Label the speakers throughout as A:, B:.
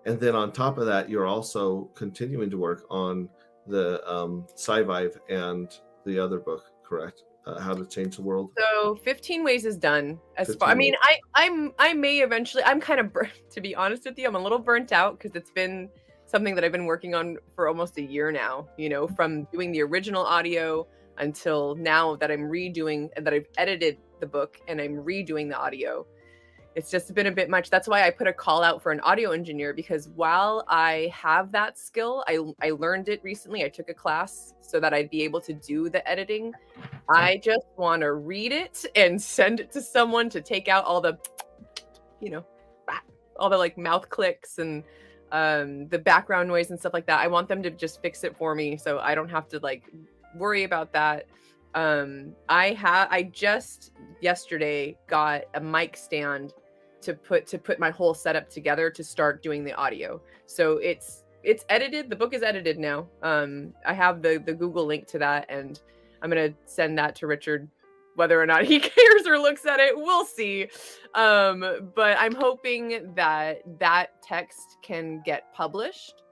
A: And then on top of that, you're also continuing to work on the Sci-Vive and the other book, correct? How to Change the World.
B: So 15 Ways is done. As far,
A: 15
B: I mean,
A: Ways.
B: I may eventually. I'm kind of to be honest with you, I'm a little burnt out because it's been something that I've been working on for almost a year now. You know, from doing the original audio until now that I'm redoing, that I've edited the book and I'm redoing the audio. It's just been a bit much. That's why I put a call out for an audio engineer, because while I have that skill, I learned it recently. I took a class so that I'd be able to do the editing. I just want to read it and send it to someone to take out all the, you know, all the like mouth clicks and the background noise and stuff like that. I want them to just fix it for me so I don't have to like worry about that. I just yesterday got a mic stand to put my whole setup together to start doing the audio. So it's edited. The book is edited now. I have the Google link to that, and I'm gonna send that to Richard. Whether or not he cares or looks at it, we'll see. But I'm hoping that that text can get published.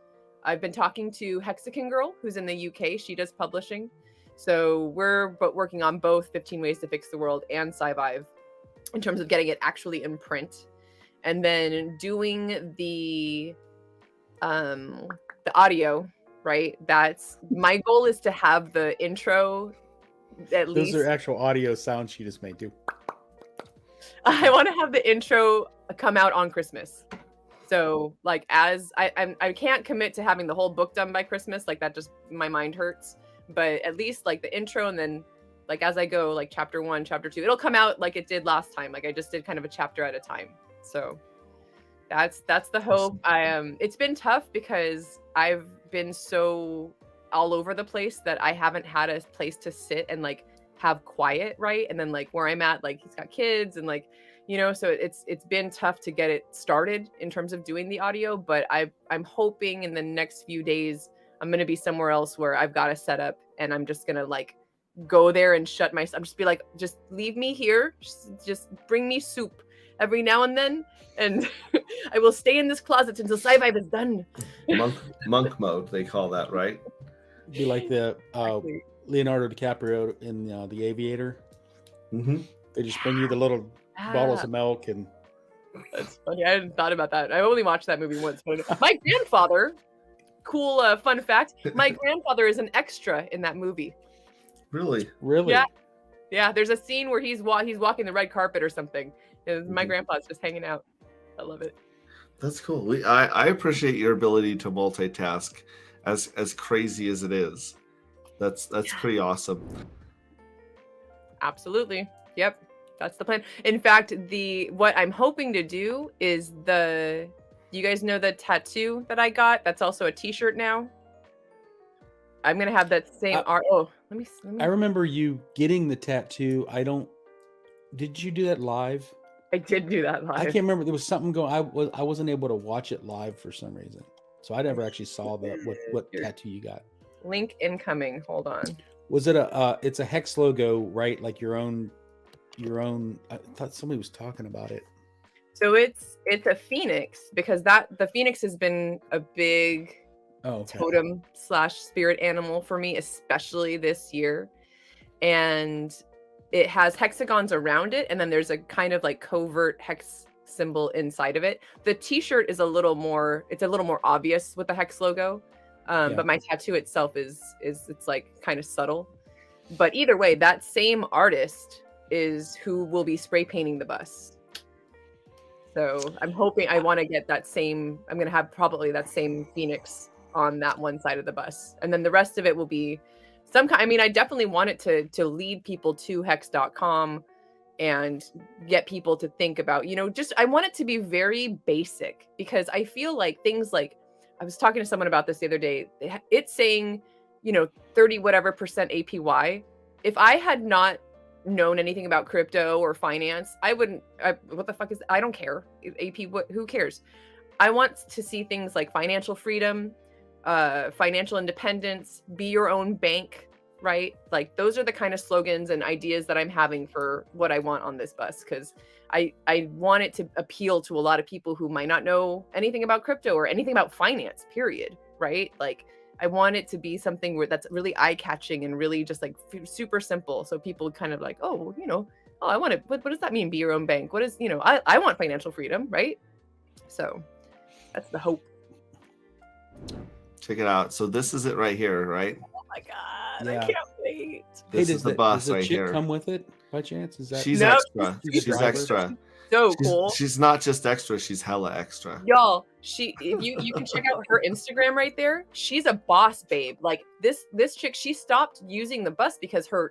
B: I've been talking to Hexagon Girl, who's in the UK. She does publishing. So we're working on both 15 Ways to Fix the World and Sci-Vive in terms of getting it actually in print. And then doing the audio, right? That's my goal, is to have the intro at least.
C: Those are actual audio sounds she just made too.
B: I want to have the intro come out on Christmas. So like, as I can't commit to having the whole book done by Christmas, like that just, my mind hurts. But at least like the intro, and then like as I go, like chapter 1, chapter 2, it'll come out like it did last time. Like I just did kind of a chapter at a time. So that's the hope. It's been tough because I've been so all over the place that I haven't had a place to sit and like have quiet, right? And then like where I'm at, like he's got kids and like, you know, so it's been tough to get it started in terms of doing the audio. But I'm hoping in the next few days I'm gonna be somewhere else where I've got a setup, and I'm just gonna like go there and shut my. I'm just be like, just leave me here. Just bring me soup every now and then, and I will stay in this closet until Sci-Vive is done.
A: Monk mode, they call that, right?
C: Be like the Leonardo DiCaprio in The Aviator.
A: Mm-hmm.
C: They just bring you the little bottles of milk, and
B: that's funny. I hadn't thought about that. I only watched that movie once. But my grandfather, cool fun fact, my grandfather is an extra in that movie.
A: Really?
B: Yeah. There's a scene where he's walking the red carpet or something. My grandpa's just hanging out. I love it.
A: That's cool. I appreciate your ability to multitask, as crazy as it is. That's pretty awesome.
B: Absolutely. Yep. That's the plan. In fact, what I'm hoping to do is you guys know the tattoo that I got? That's also a t-shirt now. I'm going to have that same art. Oh, let me.
C: I remember you getting the tattoo. Did you do that live?
B: I did do that live.
C: I can't remember. There was something going. I wasn't able to watch it live for some reason, so I never actually saw what tattoo you got.
B: Link incoming. Hold on.
C: Was it it's a hex logo, right? Like your own. I thought somebody was talking about it.
B: So it's a phoenix, because the phoenix has been a big totem / spirit animal for me, especially this year. And it has hexagons around it, and then there's a kind of like covert hex symbol inside of it. The t-shirt is a little more obvious with the hex logo. But my tattoo itself is it's like kind of subtle. But either way, that same artist is who will be spray painting the bus. So I'm hoping, I want to get that same, I'm going to have probably that same phoenix on that one side of the bus. And then the rest of it will be some kind, I mean, I definitely want it to lead people to hex.com and get people to think about, just, I want it to be very basic, because I feel like things like, I was talking to someone about this the other day. It's saying, 30 whatever % APY. If I had not known anything about crypto or finance, what the fuck is, I don't care. Who cares? I want to see things like financial freedom, financial independence, be your own bank, right? Like those are the kind of slogans and ideas that I'm having for what I want on this bus, because I want it to appeal to a lot of people who might not know anything about crypto or anything about finance, period, right? Like I want it to be something where that's really eye-catching and really just like super simple, so people kind of like, oh, you know, oh, I want to, what does that mean, be your own bank? What is, you know, I want financial freedom, right? So that's the hope.
A: Check it out. So this is it right here, right?
B: Oh my God,
C: Yeah.
B: I can't wait.
C: Hey,
A: This is the bus
C: does the
A: right
C: chick
A: here.
C: come with it by chance? Is that
A: She's
B: No,
A: extra.
C: she's the
A: She's
C: driver?
A: extra.
B: So
A: She's,
B: cool.
A: she's not just extra. She's hella extra.
B: Y'all, if you can check out her Instagram right there. She's a boss babe. Like this chick, she stopped using the bus because her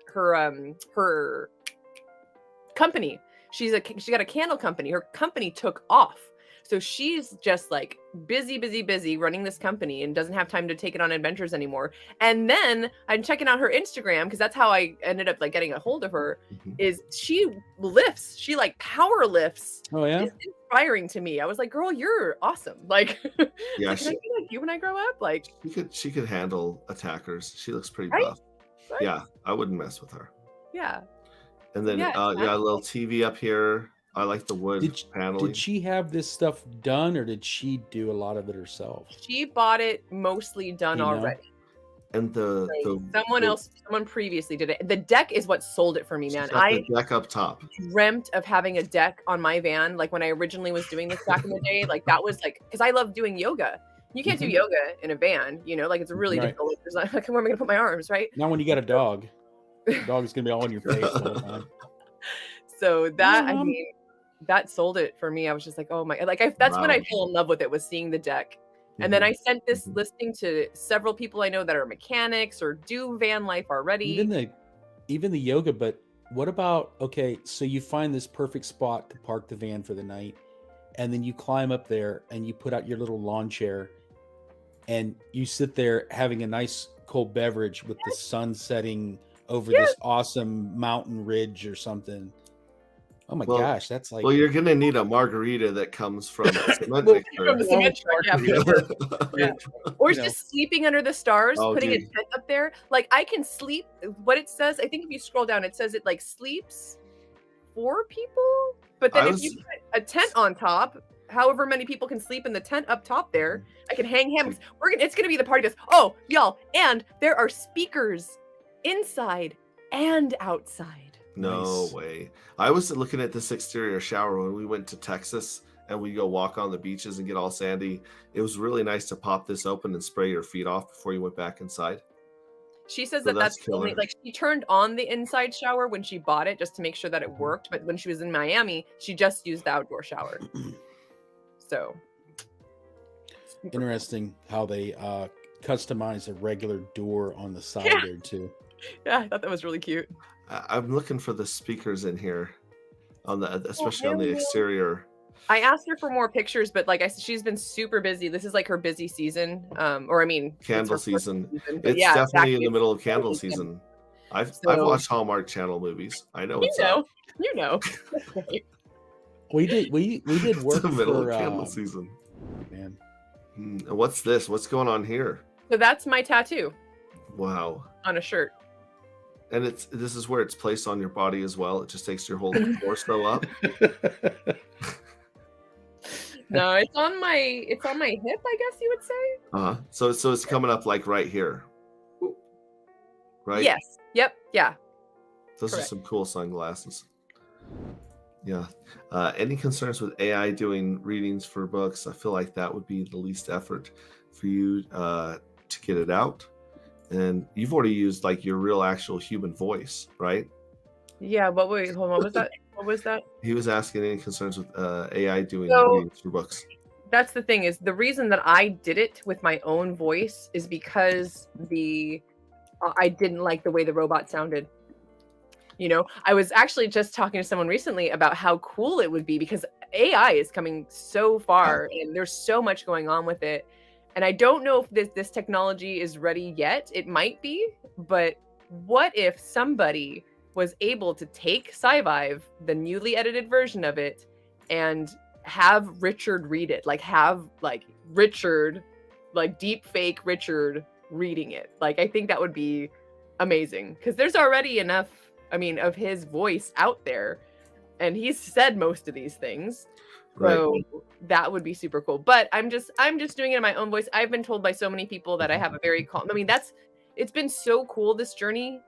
B: company, she got a candle company. Her company took off. So she's just like busy running this company and doesn't have time to take it on adventures anymore. And then I'm checking out her Instagram, because that's how I ended up like getting a hold of her. Is she like power lifts.
C: Oh yeah.
B: It's inspiring to me. I was like, girl, you're awesome. Like,
A: Yeah,
B: like, can I be like you when I grow up? Like,
A: she could handle attackers. She looks pretty
B: Right?
A: buff.
B: Right?
A: Yeah, I wouldn't mess with her.
B: yeah.
A: And then
B: Yeah,
A: a little TV up here. I like the wood paneling.
C: Did she have this stuff done, or did she do a lot of it herself?
B: She bought it mostly done
C: You know?
B: already.
A: And
B: Someone previously did it. The deck is what sold it for me, man.
A: the deck up top.
B: Dreamt of having a deck on my van, like when I originally was doing this back in the day. Like that was like, because I love doing yoga. You can't do yoga in a van, you know, like it's really
C: Right.
B: difficult. There's like, where am I gonna put my arms, right?
C: Not when you got a dog. The dog is gonna be all in your face the whole time.
B: So that, I
C: Mom.
B: mean, that sold it for me. I was just like, oh my, like that's when I fell in love with it, was seeing the deck. And then I sent this listing to several people I know that are mechanics or do van life already.
C: Even the yoga, but what about, okay, so you find this perfect spot to park the van for the night, and then you climb up there and you put out your little lawn chair and you sit there having a nice cold beverage with the sun setting over this awesome mountain ridge or something. Oh my gosh, that's like...
A: Well, you're gonna need a margarita that comes from a cement
B: From
A: mixer.
B: the cement truck, yeah, for sure. Or
C: You know.
B: just sleeping under the stars,
A: Oh,
B: putting a
A: dude.
B: tent up there. Like I can sleep. What it says, I think if you scroll down, it says it like sleeps 4 people. But then if you put a tent on top, however many people can sleep in the tent up top there, I can hang hammocks. It's gonna be the party bus. Oh, y'all, and there are speakers inside and outside.
A: No
C: Nice.
A: way. I was looking at this exterior shower when we went to Texas and we go walk on the beaches and get all sandy. It was really nice to pop this open and spray your feet off before you went back inside.
B: She says
A: So
B: that that's
A: that's
B: only,
A: killer.
B: like, she turned on the inside shower when she bought it just to make sure that it worked. But when she was in Miami, she just used the outdoor shower. So
C: Interesting how they customize a regular door on the side
B: Yeah.
C: there too.
B: yeah, I thought that was really cute.
A: I'm looking for the speakers in here, especially on the
B: hell yeah.
A: exterior.
B: I asked her for more pictures, but like I said, she's been super busy. This is like her busy season. Or I mean, it's
A: Candle
B: her first
A: season.
B: season, but
A: It's
B: yeah,
A: definitely in
B: exactly.
A: the middle of
B: It's
A: candle
B: season.
A: season. I've
B: So-
A: watched Hallmark Channel movies. I know
B: You
A: what's up.
B: know. That's right.
C: We did
A: It's
C: work
A: the middle
C: for
A: of candle season.
C: man.
A: And what's this? What's going on here?
B: So that's my tattoo
A: Wow.
B: on a shirt.
A: And this is where it's placed on your body as well. It just takes your whole torso up.
B: No, it's on my hip, I guess you would say.
A: So it's coming up like right here. Right?
B: Yes. Yep. Yeah.
A: Those
B: correct.
A: are some cool sunglasses. Yeah. Any concerns with AI doing readings for books? I feel like that would be the least effort for you to get it out. And you've already used like your real actual human voice, right?
B: Yeah. Hold on. What was that? What was that?
A: He was asking any concerns with AI doing
B: So-
A: readings for books.
B: That's the thing, is the reason that I did it with my own voice is because I didn't like the way the robot sounded. You know, I was actually just talking to someone recently about how cool it would be, because AI is coming so far and there's so much going on with it. And I don't know if this technology is ready yet. It might be, but what if somebody was able to take SciVive, the newly edited version of it, and have Richard read it, like have like Richard, like deep fake Richard reading it. Like I think that would be amazing, because there's already enough, I mean, of his voice out there, and he's said most of these things.
A: Right.
B: So that would be super cool. But I'm just doing it in my own voice. I've been told by so many people that I have a very calm. I mean, it's been so cool, this journey.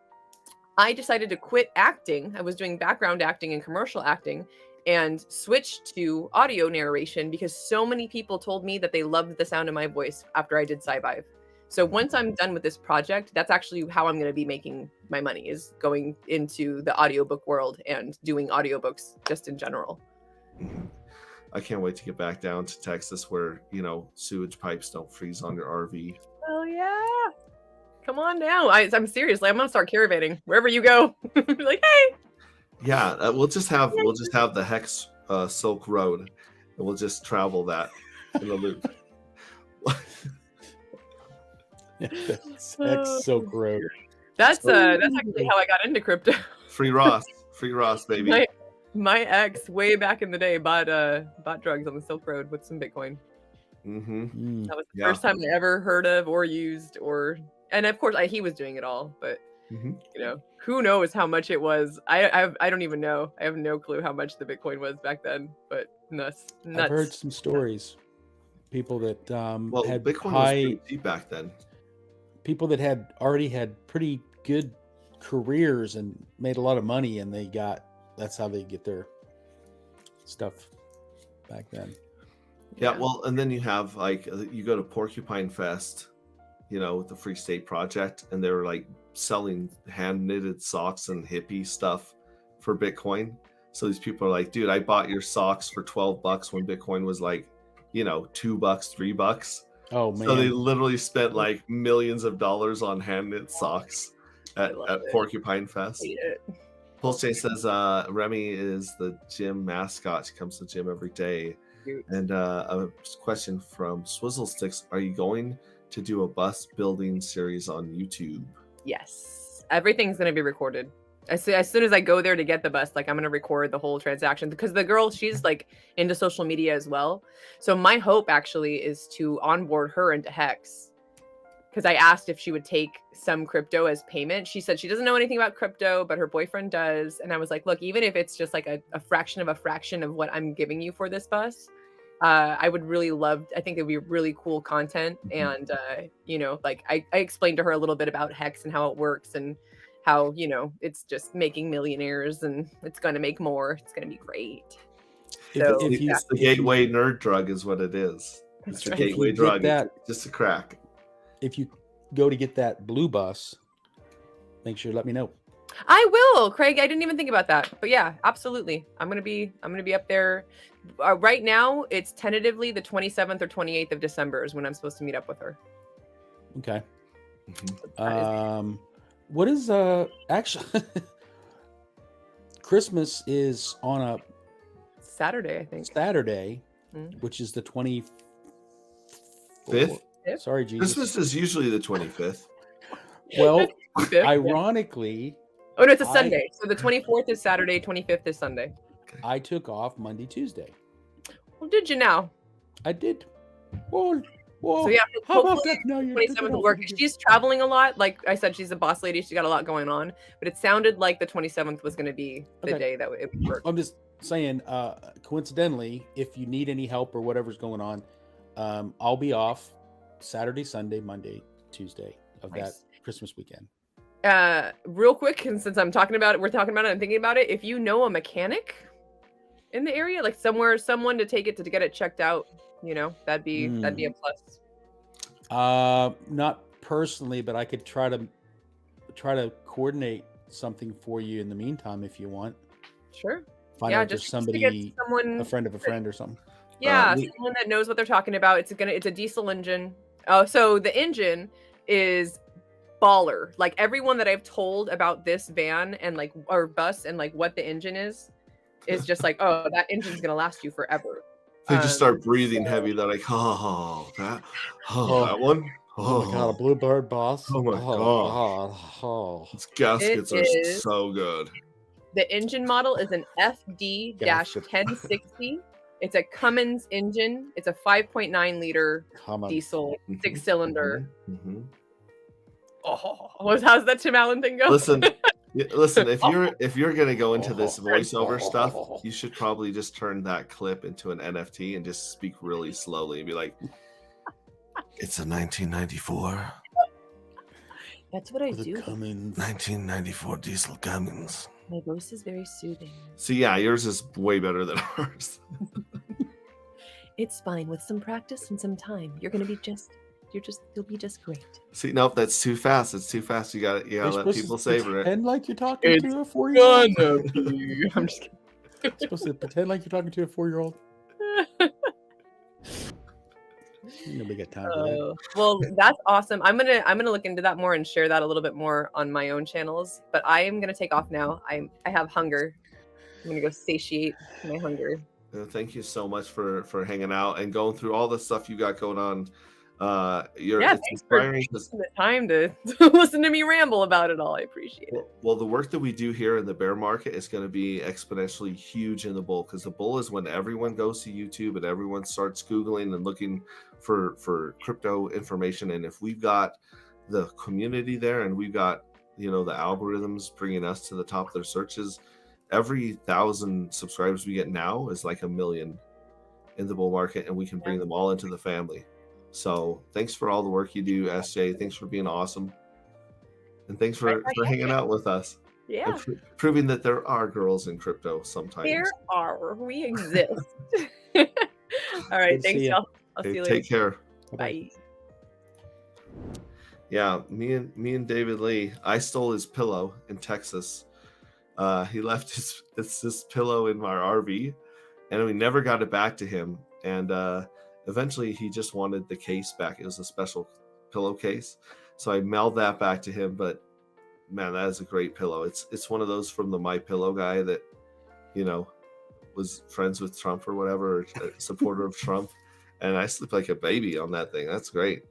B: I decided to quit acting. I was doing background acting and commercial acting, and switched to audio narration because so many people told me that they loved the sound of my voice after I did Sci-Vive. So once I'm done with this project, that's actually how I'm going to be making my money, is going into the audiobook world and doing audiobooks just in general.
A: Mhm. I can't wait to get back down to Texas where, sewage pipes don't freeze on your RV.
B: Oh yeah. Come on now. I'm seriously, I'm going to start caravanning wherever you go. Like, hey.
A: Yeah, we'll just have the Hex Silk Road, and we'll just travel that in a loop.
C: That's so gross.
B: That's actually how I got into crypto.
A: Free Ross, baby.
B: My ex way back in the day bought drugs on the Silk Road with some Bitcoin.
A: Mm-hmm.
B: That was the first time I ever heard of or used, and of course he was doing it all, but who knows how much it was. I don't even know. I have no clue how much the Bitcoin was back then, but nuts.
C: I've heard some stories. People that had
A: Bitcoin was pretty cheap back then.
C: People that had already had pretty good careers and made a lot of money, and that's how they get their stuff back then.
A: Yeah, well, and then you have you go to Porcupine Fest, with the Free State Project, and they were selling hand knitted socks and hippie stuff for Bitcoin. So these people are like, dude, I bought your socks for $12 when Bitcoin was $2, $3.
C: Oh man!
A: So they literally spent millions of dollars on hand knit socks at Porcupine Fest. Pulse J says Remy is the gym mascot. She comes to the gym every day.
B: Cute.
A: And a question from Swizzle Sticks: are you going to do a bus building series on YouTube?
B: Yes, everything's going to be recorded. As soon as I go there to get the bus, I'm going to record the whole transaction, because the girl, she's into social media as well. So my hope actually is to onboard her into Hex, because I asked if she would take some crypto as payment. She said she doesn't know anything about crypto, but her boyfriend does. And I was like, look, even if it's just a fraction of what I'm giving you for this bus, I would really love, I think it'd be really cool content. And, I explained to her a little bit about Hex and how it works, and how, it's just making millionaires, and it's going to make more. It's going to be great.
A: It's the gateway nerd drug is what it is. It's the gateway drug. Just a crack.
C: If you go to get that blue bus, make sure to let me know.
B: I will, Craig. I didn't even think about that, but yeah, absolutely. I'm gonna be up there. Right now, it's tentatively the 27th or 28th of December is when I'm supposed to meet up with her.
C: Okay. What is actually Christmas is on a
B: Saturday, I think.
C: Saturday, which is the 25th. Sorry, Jesus.
A: Christmas is usually the 25th.
C: Well, ironically.
B: Oh, no, it's a Sunday. So the 24th is Saturday, 25th is Sunday.
C: I took off Monday, Tuesday.
B: Well, did you now?
C: I did. Whoa.
B: So yeah,
C: how about that? No,
B: 27th will work. She's traveling a lot. Like I said, she's a boss lady. She's got a lot going on. But it sounded like the 27th was going to be the day that it would work.
C: I'm just saying, coincidentally, if you need any help or whatever's going on, I'll be off Saturday, Sunday, Monday, Tuesday of that Christmas weekend.
B: Real quick, and since we're talking about it, I'm thinking about it. If you know a mechanic in the area, someone to take it to get it checked out, that'd be a plus.
C: Not personally, but I could try to coordinate something for you in the meantime if you want.
B: Sure.
C: Find out just somebody, a friend of a friend or something.
B: Yeah, someone that knows what they're talking about. It's a diesel engine. Oh, so the engine is baller. Everyone that I've told about this van and or bus and what the engine is just oh, that engine's gonna last you forever.
A: They just start breathing heavy. They're like, that one.
C: Oh my god, a Bluebird boss.
A: Oh my god. Its gaskets are so good.
B: The engine model is an FD-1060. It's a Cummins engine. It's a 5.9 liter diesel, 6-cylinder. How's that Tim Allen thing go?
A: Listen, listen. If you're gonna go into this voiceover stuff, you should probably just turn that clip into an NFT and just speak really slowly and be like, "It's a 1994,
B: That's what I
C: The
B: do.
C: Cummins.
A: 1994 diesel Cummins."
B: My voice is very soothing.
A: So yeah, yours is way better than ours.
B: It's fine. With some practice and some time, you'll be just great.
A: See, nope, that's too fast. It's too fast. You gotta
C: You're
A: let
C: supposed
A: people
C: to
A: savor it.
C: pretend like you're talking
B: It's
C: to a 4-year-old.
B: I'm just kidding.
C: You're supposed to pretend like you're talking to a 4-year-old. Nobody got time for that.
B: Well, that's awesome. I'm gonna look into that more and share that a little bit more on my own channels. But I am gonna take off now. I have hunger. I'm gonna go satiate my hunger.
A: Thank you so much for hanging out and going through all the stuff you got going on. It's
B: Thanks for
A: inspiring.
B: taking the time to listen to me ramble about it all. I appreciate it.
A: Well, the work that we do here in the bear market is going to be exponentially huge in the bull, because the bull is when everyone goes to YouTube and everyone starts Googling and looking for crypto information. And if we've got the community there and we've got, the algorithms bringing us to the top of their searches, every 1,000 subscribers we get now is like 1 million in the bull market, and we can bring them all into the family. So thanks for all the work you do, SJ. Thanks for being awesome. And thanks for hanging out with us.
B: Yeah.
A: And proving that there are girls in crypto sometimes.
B: There are. We exist. All right. Thanks, y'all. I'll see you later.
A: Take care.
B: Bye.
A: Yeah, me and David Lee, I stole his pillow in Texas. He left this pillow in my RV, and we never got it back to him. And eventually he just wanted the case back. It was a special pillowcase. So I mailed that back to him. But man, that is a great pillow. It's one of those from the My Pillow guy that, was friends with Trump or whatever, or a supporter of Trump. And I sleep like a baby on that thing. That's great.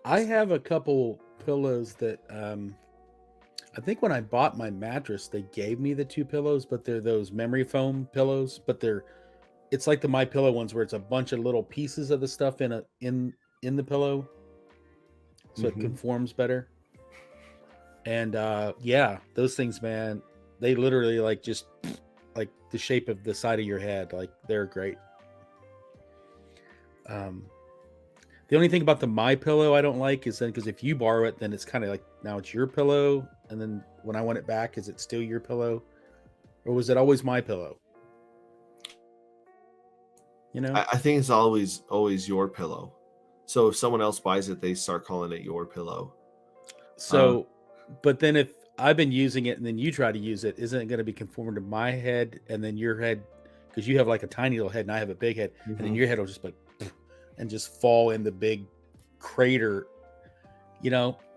C: I have a couple pillows that I think when I bought my mattress, they gave me the 2 pillows, but they're those memory foam pillows, but it's like the My Pillow ones where it's a bunch of little pieces of the stuff in the pillow, so it conforms better. And those things, man, they literally like just like the shape of the side of your head. Like, they're great. The only thing about the My Pillow I don't like is then, because if you borrow it, then it's kind of like, now it's your pillow, and then when I want it back, is it still your pillow, or was it always my pillow?
A: I think it's always your pillow. So if someone else buys it, they start calling it your pillow.
C: So, but then if I've been using it and then you try to use it, isn't it going to be conformed to my head and then your head? Because you have like a tiny little head and I have a big head, and then your head will just like and just fall in the big crater.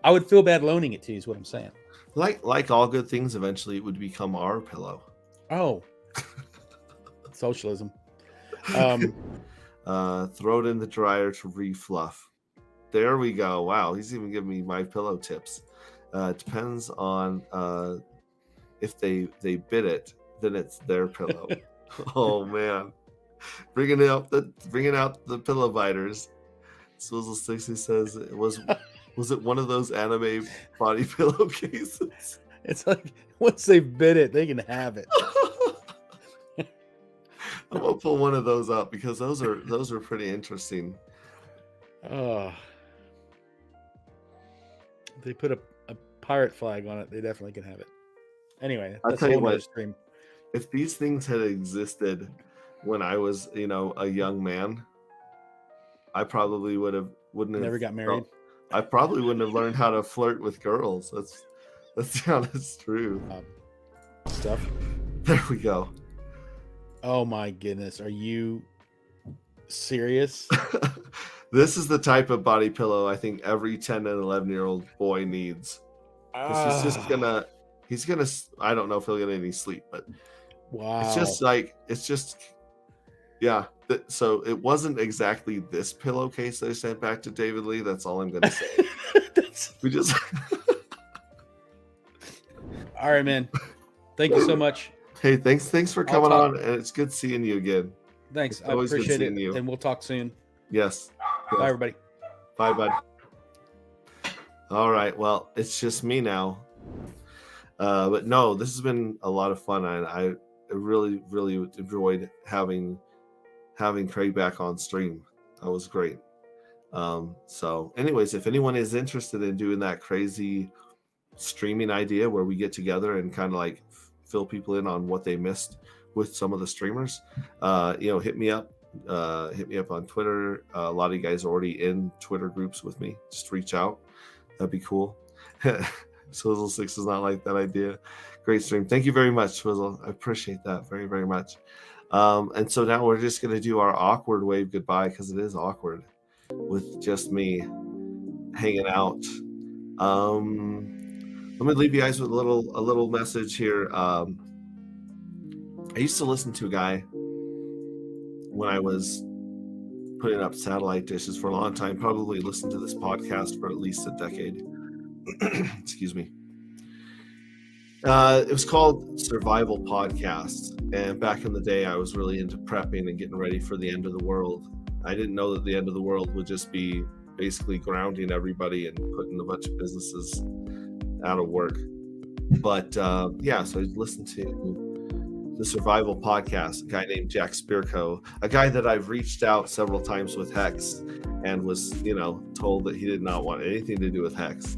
C: I would feel bad loaning it to you, is what I'm saying.
A: Like all good things, eventually it would become our pillow.
C: Oh, socialism.
A: Throw it in the dryer to refluff. There we go. Wow, he's even giving me My Pillow tips. Depends on if they bid it, then it's their pillow. Oh man, bringing out the pillow biters. Swizzle 60 says was it one of those anime body pillowcases?
C: It's like once they bid it, they can have it.
A: I'm gonna pull one of those up because those are pretty interesting.
C: They put a pirate flag on it, they definitely can have it. Anyway,
A: I'll
C: that's
A: tell
C: a
A: you
C: whole other
A: what,
C: stream.
A: if these things had existed when I was, a young man, I probably wouldn't have
C: Never got married.
A: I probably wouldn't have learned how to flirt with girls. That's the honest truth.
C: Stuff.
A: There we go.
C: Oh my goodness, are you serious?
A: This is the type of body pillow I think every 10 and 11-year-old boy needs. He's gonna, I don't know if he'll get any sleep, but
C: wow.
A: It's just yeah. So it wasn't exactly this pillowcase that I sent back to David Lee. That's all I'm gonna say. We just
C: all right, man. Thank you so much.
A: Hey, thanks for coming on, and it's good seeing you again.
C: Thanks, I
A: Always good
C: appreciate it,
A: seeing you.
C: and we'll talk soon.
A: Yes.
C: Bye, everybody.
A: Bye, bud. All right. Well, it's just me now. But no, this has been a lot of fun. I really, really enjoyed having Craig back on stream. That was great. So anyways, if anyone is interested in doing that crazy streaming idea where we get together and kind of like fill people in on what they missed with some of the streamers, hit me up. Hit me up on Twitter. A lot of you guys are already in Twitter groups with me. Just reach out. That'd be cool. Swizzle 6 does not like that idea. Great stream. Thank you very much, Swizzle. I appreciate that very, very much. And so now we're just going to do our awkward wave goodbye, because it is awkward with just me hanging out. Let me leave you guys with a little message here. I used to listen to a guy when I was putting up satellite dishes for a long time, probably listened to this podcast for at least a decade. Excuse me. It was called Survival Podcast. And back in the day, I was really into prepping and getting ready for the end of the world. I didn't know that the end of the world would just be basically grounding everybody and putting a bunch of businesses out of work. But so I listened to the Survival Podcast, a guy named Jack Spirko, a guy that I've reached out several times with Hex and was, told that he did not want anything to do with Hex.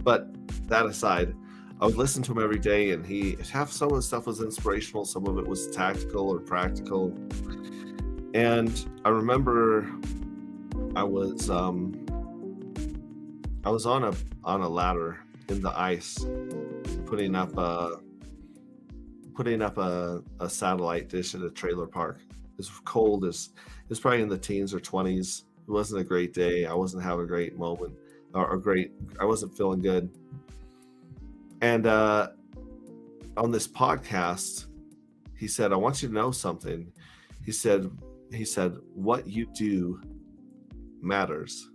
A: But that aside, I would listen to him every day, and some of the stuff was inspirational, some of it was tactical or practical. And I remember I was on a ladder in the ice, putting up a satellite dish at a trailer park. It was cold. It was probably in the teens or 20s. It wasn't a great day. I wasn't having a great moment. I wasn't feeling good. And on this podcast, he said, I want you to know something. He said, what you do matters.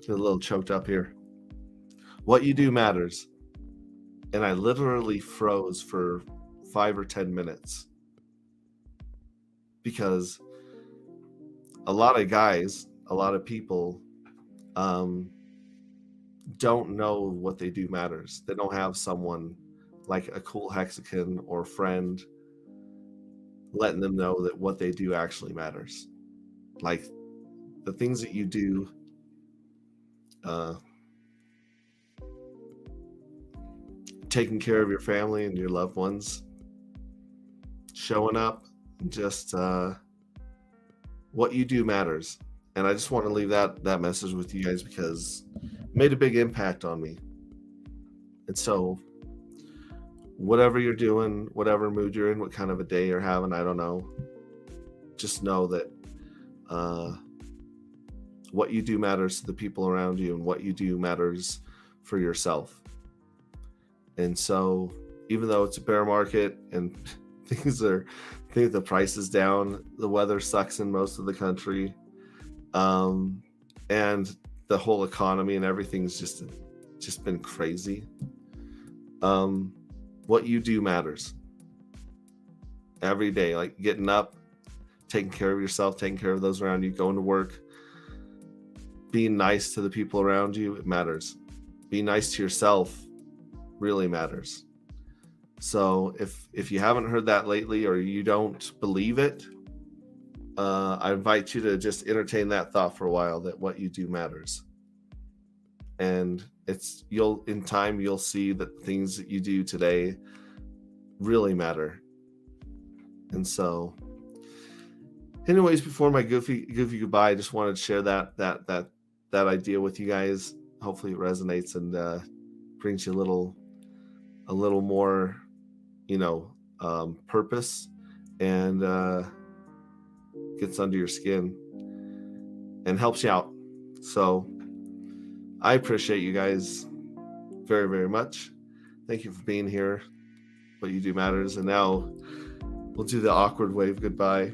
A: Get a little choked up here. What you do matters. And I literally froze for 5 or 10 minutes. Because a lot of guys, a lot of people don't know what they do matters. They don't have someone like a cool Hexagon or friend letting them know that what they do actually matters. Like the things that you do, taking care of your family and your loved ones, showing up, just what you do matters. And I just want to leave that message with you guys, because it made a big impact on me. And so whatever you're doing, whatever mood you're in, what kind of a day you're having, I don't know, just know that what you do matters to the people around you, and what you do matters for yourself. And so even though it's a bear market and the price is down, the weather sucks in most of the country, and the whole economy and everything's just been crazy. What you do matters every day, like getting up, taking care of yourself, taking care of those around you, going to work, being nice to the people around you. It matters. Being nice to yourself really matters. So if you haven't heard that lately, or you don't believe it, I invite you to just entertain that thought for a while, that what you do matters. And in time you'll see that things that you do today really matter. And so anyways, before my goofy goodbye, I just wanted to share that idea with you guys. Hopefully it resonates and brings you a little more purpose, and gets under your skin and helps you out. So I appreciate you guys very, very much. Thank you for being here. What you do matters. And now we'll do the awkward wave goodbye.